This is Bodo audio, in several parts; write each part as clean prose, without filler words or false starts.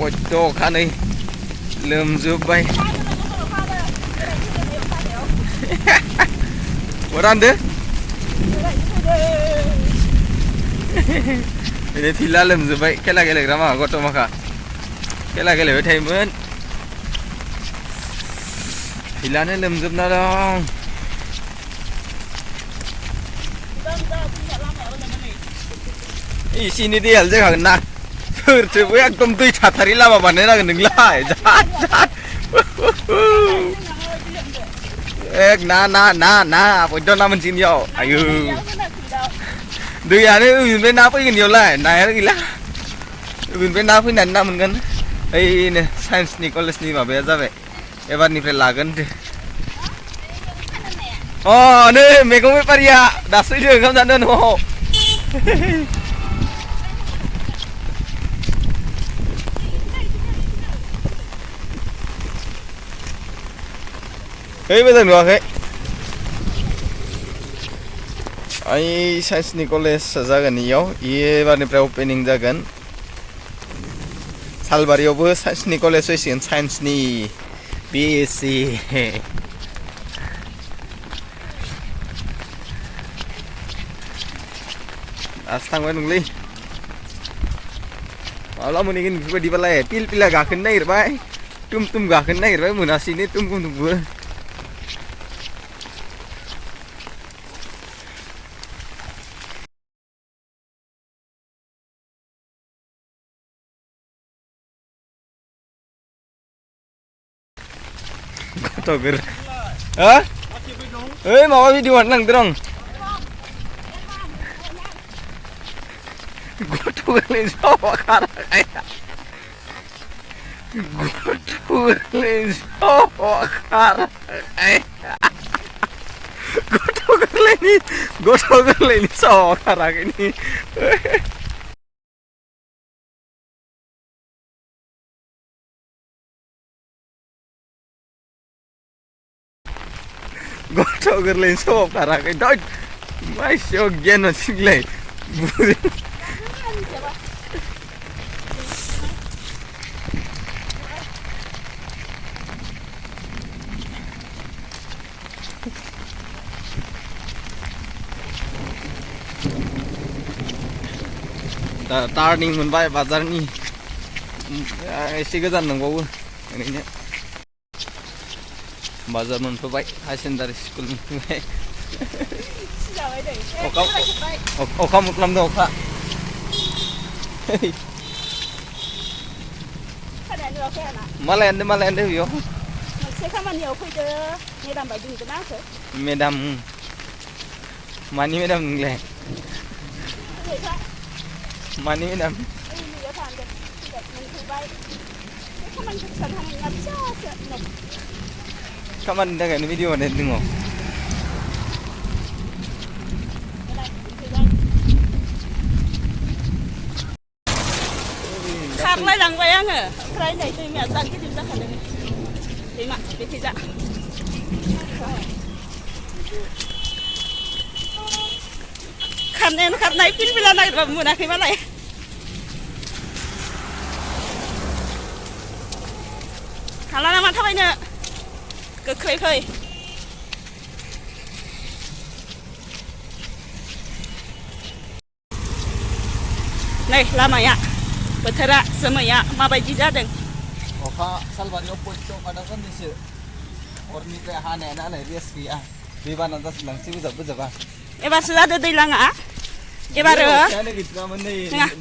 पयत' अखानै लोमजोब्बाय रानदो ini villa लोमजोब्बाय खेला गेलेग्रा मा गथ' माखा खेला गेलेबाय थायोमोन villaनो लोमजोबना दं इसिनि दैयाल जाखागोन ना सोरथोबो एकदम दै थाथारि लामा बानायनांगोन नोंलाय जात जात एक ना पयत' ना मोनसिगोन आयु दैयानो ओरैनिफ्राय ना फैगोन इयावलाय नायानो गैला ओरैनिफ्राय ना फैनानै ना मोनगोन ओइनो साइन्सनि कलेजनि माबाया जाबाय एबारनिफ्राय लागोन अ नै मैगं बेफारिया दासो फैदों ओंखाम जानो न'आव ओइ मोजां नुवाखै ओइ साइन्सनि कलेज जागोन इयाव एबारनिफ्राय अपेनिं जागोन सालबारियावबो साइन्सनि कलेज फैसिगोन साइन्सनि बिएससि दासो थांबाय नंलै माब्ला मोनहैगोन बेफोरबायदिबालाय पिलपिला गाखोनो नागिरबाय टुम गाखोनो नागिरबाय मोनासैनो टुमबो गथ'फोर हा ओइ माबा भिडिअ नांदों रं गथ'फोरनि ज'मा खाराखै गथ'फोरनि ज'मा खाराखै गथ' गोरलैनि ज'मा खाराखैनि गथ' गोरलैनि समाव खाराखै दा मानसियाव गियान मोनसिगोनलै दा टार्निं मोनबाय बाजारनि एसे गोजान दंबावो ओरैनो बाजार मोनफैबाय हाई सेकेन्डारि स्कुल मोनफैबाय अखा मोख्लामदों अखा मालायानो बेयाव मोनसे खामानियाव फैदो मेडाम बायदि नुदोंना आंखो मेडाम मानि मेडाम नोंलाय मानि मेडाम खामानिनि थाखायनो भिडिअ बानायदों दङ खारलायलांबाय आङो ओमफ्राय नै दैमाया जा गिदिर जाखादों दैमा बेखैजा खारनायानो खारनाय पिलपिला नागिरबाबो मोनाखै मालाय हाला नामा थाबायनो गोख्रै फै नै लामाया बोथोरा जोमैया माबायदि जादों अखा सालबारियाव पयत' अखा दासान्दिसो हरनिफ्राय हानायानो हानाय रेस गैया दैबाना जासिलांसै बोजाबा एबारसो जादों दैलाङा एबारो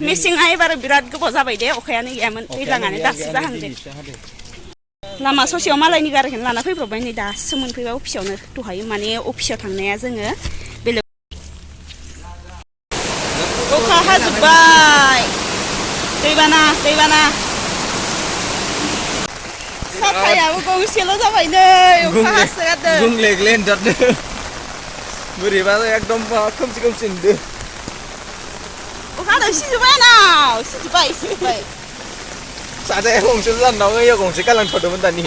मेसेङा एबार बिराद गोबाव जाबाय दे अखायानो गैयामोन दैलाङानो दासो जाहांदों लामा ससेयाव मालायनि गारिखौनो लाना फैब्रबबाय नै दासो मोनफैबाय अफिसावनो दहायो माने अफिसाव थांनाया जोङो बेलेग अखा हाजोब्बाय दैबाना साफायाबो गंसेल' जाबाय नै अखा हासोगारदों गुंलेगले होनथारदों बोरैबा एकदम खोमसि नुदों अखा हादों सिजोब्बाय साजाया गंसे जाननाव ओइयाव गंसे गालांथ'दोंमोन दानि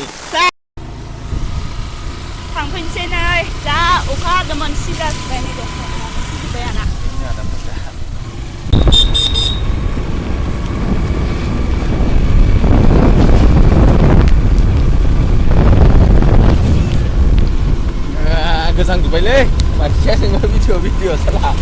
थांफिनसै नै जा अखा हादोंमोन सिजाजोब्बाय नै सिजोब्बाय आंना गोजांजोब्बायलै मानसिया जोंबो भिडिअ सला